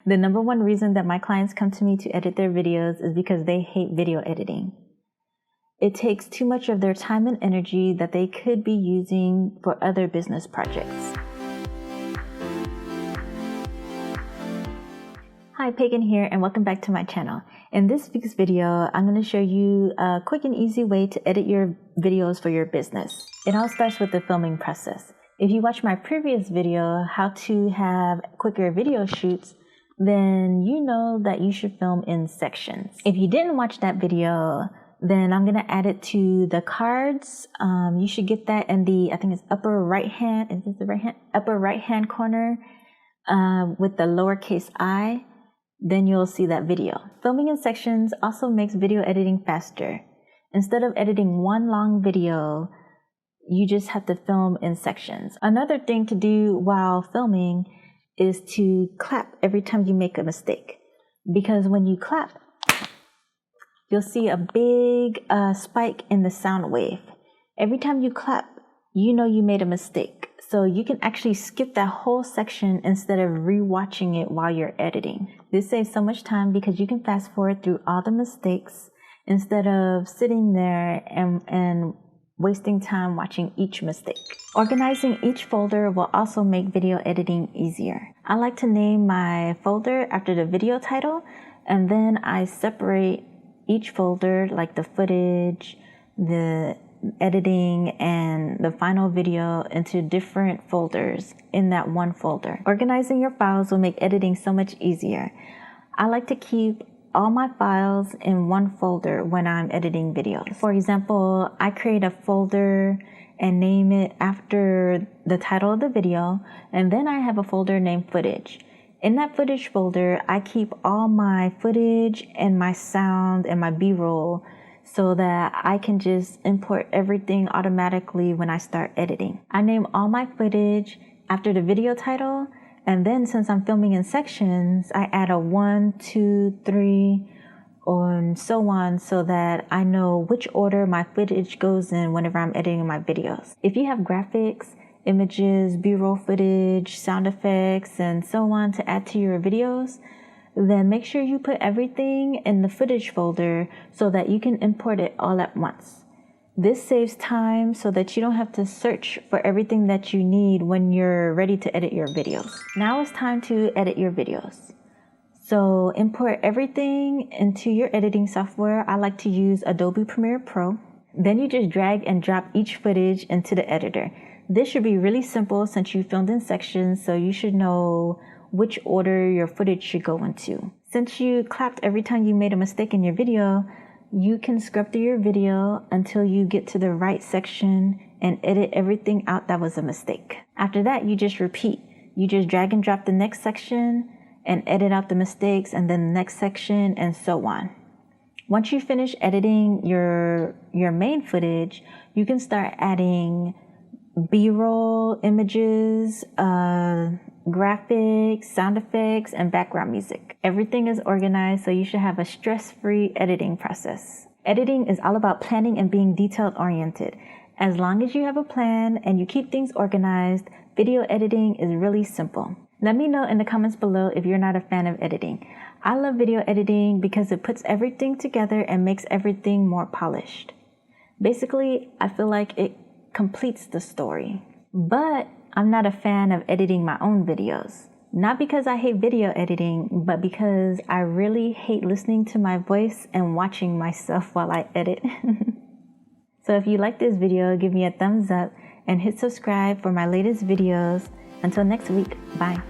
The number one reason that my clients come to me to edit their videos is because they hate video editing. It takes too much of their time and energy that they could be using for other business projects. Hi, Paigon here, and welcome back to my channel. In this week's video, I'm going to show you a quick and easy way to edit your videos for your business. It all starts with the filming process. If you watched my previous video, how to have quicker video shoots, then you know that you should film in sections. If you didn't watch that video, then I'm going to add it to the cards. You should get that in the, I think it's upper right hand, is this the right hand? Upper right hand corner with the lowercase I. Then you'll see that video. Filming in sections also makes video editing faster. Instead of editing one long video, you just have to film in sections. Another thing to do while filming is to clap every time you make a mistake. Because when you clap, you'll see a big spike in the sound wave. Every time you clap, you know you made a mistake. So you can actually skip that whole section instead of rewatching it while you're editing. This saves so much time because you can fast forward through all the mistakes instead of sitting there and wasting time watching each mistake. Organizing each folder will also make video editing easier. I like to name my folder after the video title, and then I separate each folder, like the footage, the editing, and the final video, into different folders in that one folder. Organizing your files will make editing so much easier. I like to keep all my files in one folder when I'm editing videos. For example, I create a folder and name it after the title of the video, and then I have a folder named footage. In that footage folder, I keep all my footage and my sound and my B-roll so that I can just import everything automatically when I start editing. I name all my footage after the video title, and then since I'm filming in sections, I add a 1, 2, 3, and so on, so that I know which order my footage goes in whenever I'm editing my videos. If you have graphics, images, B-roll footage, sound effects, and so on to add to your videos, then make sure you put everything in the footage folder so that you can import it all at once. This saves time so that you don't have to search for everything that you need when you're ready to edit your videos. Now it's time to edit your videos. So import everything into your editing software. I like to use Adobe Premiere Pro. Then you just drag and drop each footage into the editor. This should be really simple since you filmed in sections, so you should know which order your footage should go into. Since you clapped every time you made a mistake in your video, you can scrub through your video until you get to the right section and edit everything out that was a mistake. After that, you just repeat. You just drag and drop the next section and edit out the mistakes, and then the next section, and so on. Once you finish editing your main footage, you can start adding B-roll, images, graphics, sound effects, and background music. Everything is organized, so you should have a stress-free editing process. Editing is all about planning and being detail-oriented. As long as you have a plan and you keep things organized, video editing is really simple. Let me know in the comments below if you're not a fan of editing. I love video editing because it puts everything together and makes everything more polished. Basically, I feel like it completes the story. But I'm not a fan of editing my own videos. Not because I hate video editing, but because I really hate listening to my voice and watching myself while I edit. So if you like this video, give me a thumbs up and hit subscribe for my latest videos. Until next week, bye.